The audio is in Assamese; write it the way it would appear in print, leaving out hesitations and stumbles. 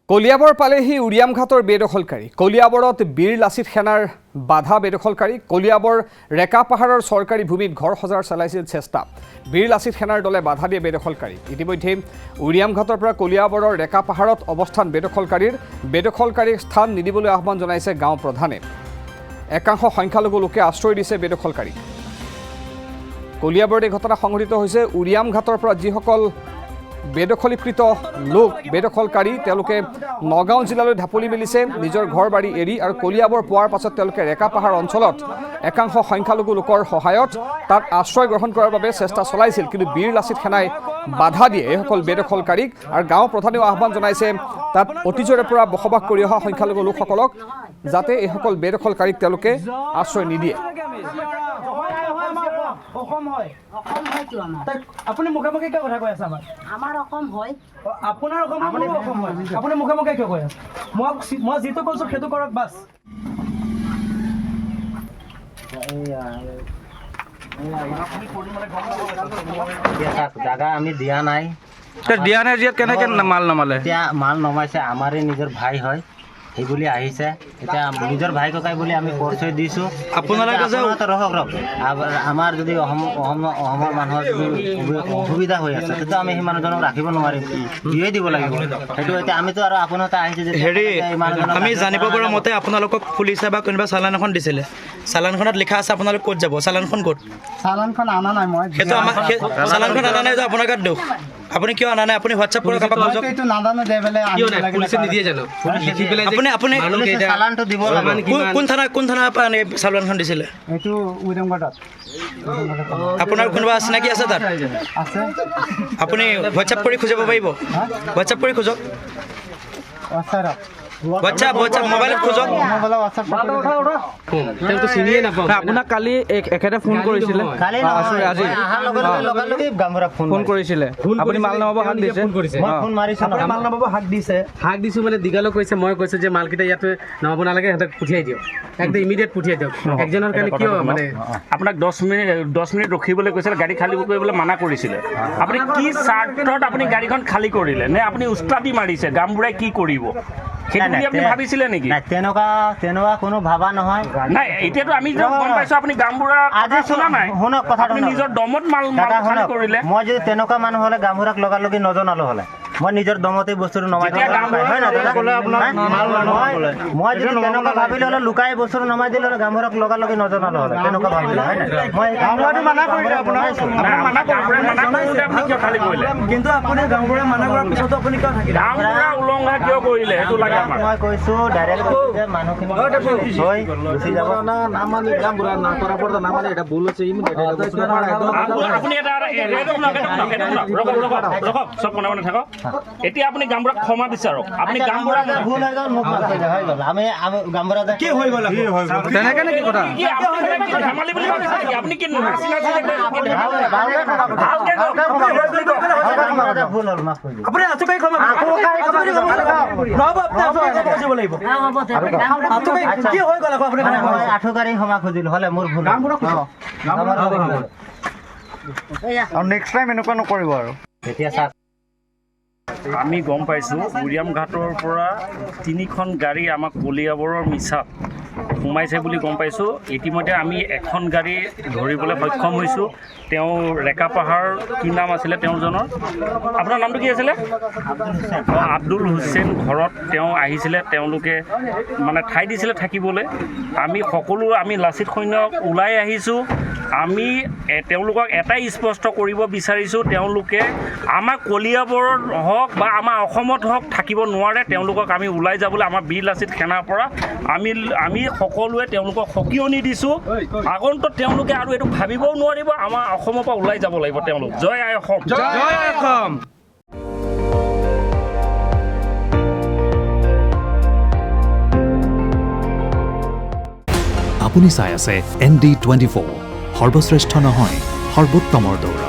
কলিয়াবৰ পালেহি উৰিয়াম ঘাটৰ বেদখলকাৰী কলিয়াবৰত বীৰ লাচিত সেনাৰ বাধা বেদখলকাৰী কলিয়াবৰ ৰেকা পাহাৰৰ চৰকাৰী ভূমিত ঘৰ সজাৰ চলাইছিল চেষ্টা বীৰ লাচিত সেনাৰ দলে বাধা দিয়ে বেদখলকাৰী ইতিমধ্যে উৰিয়াম ঘাটৰ পৰা কলিয়াবৰৰ ৰেকা পাহাৰত অৱস্থান বেদখলকাৰীক স্থান নিদিবলৈ আহ্বান জনাইছে গাঁও প্ৰধানে একাংশ সংখ্যালঘু লোকে আশ্ৰয় দিছে বেদখলকাৰী কলিয়াবৰত এই ঘটনা সংঘটিত হৈছে উৰিয়াম ঘাটৰ পৰা যিসকল বেদখলীকৃত লোক বেদখলকাৰী তেওঁলোকে নগাঁও জিলালৈ ঢাপলি মেলিছে নিজৰ ঘৰ বাৰী এৰি আৰু কলিয়াবৰ পোৱাৰ পাছত তেওঁলোকে ৰেকা পাহাৰ অঞ্চলত একাংশ সংখ্যালঘু লোকৰ সহায়ত তাত আশ্ৰয় গ্ৰহণ কৰাৰ বাবে চেষ্টা চলাইছিল কিন্তু বীৰ লাচিত সেনাই বাধা দিয়ে এইসকল বেদখলকাৰীক আৰু গাঁও প্ৰধানেও আহ্বান জনাইছে তাত অতীজৰে পৰা বসবাস কৰি অহা সংখ্যালঘু লোকসকলক যাতে এইসকল বেদখলকাৰীক তেওঁলোকে আশ্ৰয় নিদিয়ে আপুনি মুখামুখি কিয় কথা কৈ আছে আমাৰ অসম হয় আপোনাৰ অসম হয় আপুনি মুখামুখি কিয় কৈ আছে মই যিটো কৈছো সেইটো কৰক বাছ জাগা আমি দিয়া নাই যে কেনেকে মাল নমালে এতিয়া মাল নমাইছে আমাৰে নিজৰ ভাই হয় সেই বুলি আহিছে এতিয়া নিজৰ ভাই ককাই বুলি আমি পৰিচয় দিছোঁ আপোনালোকে আমাৰ যদি অসমৰ মানুহৰ যদি অসুবিধা হৈ আছে তেতিয়া আমি সেই মানুহজনক ৰাখিব নোৱাৰিম দিয়ে দিব লাগিব সেইটো এতিয়া আমিতো আৰু আপোনালোকে আহিছে যে হেৰি আমি জানিব পৰা মতে আপোনালোকক পুলিচে বা কোনোবা চালান এখন দিছিলে চালানখনত লিখা আছে আপোনালোক ক'ত যাব চালানখন ক'ত চালানখন আনা নাই মই সেইটো আমাৰ চালানখন আনা নাই যে আপোনাৰ গাত দুখ আপুনি কিয় আনা নাই আপুনি হোৱাটছআপ কৰি কাৰোবাক বুজক এইটো নাজানো দে বেলে পুলিচে নিদিয়ে জানো লিখি পেলাই আপুনি চালানটো দিব লাগে কোন থানা পৰা চালানখন দিছিলে এইটো উইডংগড়ত আপোনাৰ কোনোবা চিনাকি আছে তাত আছে আপুনি হোৱাটছআপ কৰি খুজিব পাৰিব হোৱাটছআপ কৰি খোজক হোৱাটছআপ মোবাইলত খোজক তেওঁতো চিনিয়ে নাপাওঁ আপোনাক কালি এখেতে ফোন কৰিছিলে আজি ফোন কৰিছিলে আপুনি মাল নমাব হাক দিছে মাল নমাব হাক দিছে হাক দিছোঁ মানে দীঘালক কৈছে মই কৈছোঁ যে মালকেইটা ইয়াতে নমাব নালাগে সিহঁতক পঠিয়াই দিয়ক একদম ইমিডিয়েট পঠিয়াই দিয়ক একজনৰ কাৰণে কিয় মানে আপোনাক 10 মিনিট ৰখিবলৈ কৈছিলে গাড়ী খালী কৰিবলৈ মানা কৰিছিলে আপুনি কি স্বাৰ্থত আপুনি গাড়ীখন খালী কৰিলে নে আপুনি উস্তাদি মাৰিছে গামবুঢ়াই কি কৰিব আপুনি ভাবিছিলে নেকি তেনেকুৱা কোনো ভাবা নহয় নাই এতিয়াতো আমি গম পাইছো আপুনি গামবুঢ়া শুনা নাই শুনক কথাটো নিজৰ দমত মাল খালী কৰিলে মই যদি তেনেকুৱা মানুহ হ'লে গামবুঢ়াক লগালগি নজনালো হ'লে মই নিজৰ দমতে বস্তুটো নমাই দিলোঁ মই যদি তেনেকুৱা ভাবিলে হ'লে লুকাই বস্তুটো নমাই দিলে হ'লে গামবুঢ়াক লগালগি নজনালো হ'লে তেনেকুৱা ভাবিলে হয় কিন্তু আপুনি গাঁওবুঢ়াই মানা কৰাৰ পিছতো আপুনি কিয় থাকিলে গামবুঢ়া উলংঘা কিয় কৰিলে সেইটো লাগে মই কৈছো ডাইৰেক্ট যে মানুহখিনি হৈ গুচি যাব আপুনি এটা চব মনে মনে থাকক এতিয়া আপুনি গামবুঢ়াক ক্ষমা বিচাৰক আপুনি গামবুঢ়া ভুল হৈ গ'ল মোক মাফ কৰি দিয়ক, হৈ গ'ল আমি গামবুঢ়া কি হৈ গ'ল তেনেকে নেকি কথা ধেমালি বুলি ভাবিছে নেকি? আপুনি কি ভুল হ'ল মাফ কৰি দিয়ক। আপুনি আচুকাই ক্ষমা কি হৈ গ'ল আকৌ আপুনি আঠুকাৰী ক্ষমা খুজিলো হ'লে মোৰ ভুল নেক্সট টাইম এনেকুৱা নকৰিব আৰু এতিয়া চাওক আমি গম পাইছোঁ উৰিয়াম ঘাটৰ পৰা 3খন গাড়ী আমাক কলিয়াবৰৰ মিছাত সোমাইছে বুলি গম পাইছোঁ ইতিমধ্যে আমি এখন গাড়ী ধৰিবলৈ সক্ষম হৈছোঁ তেওঁ ৰেকা পাহাৰ কি নাম আছিলে তেওঁজনৰ আপোনাৰ নামটো কি আছিলে আব্দুল হুছেইন ঘৰত তেওঁ আহিছিলে তেওঁলোকে মানে ঠাই দিছিলে থাকিবলৈ আমি লাচিত সৈন্য ওলাই আহিছোঁ আমি তেওঁলোকক এটাই স্পষ্ট কৰিব বিচাৰিছোঁ তেওঁলোকে আমাৰ কলিয়াবৰত হওক বা আমাৰ অসমত হওক থাকিব নোৱাৰে তেওঁলোকক আমি ওলাই যাবলৈ আমাৰ বীৰ লাচিত সেনাৰ পৰা আমি সকলোৱে তেওঁলোকক সকিয়নি দিছোঁ আগন্তুক তেওঁলোকে আৰু এইটো ভাবিবও নোৱাৰিব আমাৰ অসমৰ পৰা ওলাই যাব লাগিব তেওঁলোক জয় আই অসম জয় অসম আপুনি চাই আছে ND24 সৰ্বশ্ৰেষ্ঠ নহয় সৰ্বোত্তমৰ দৌৰ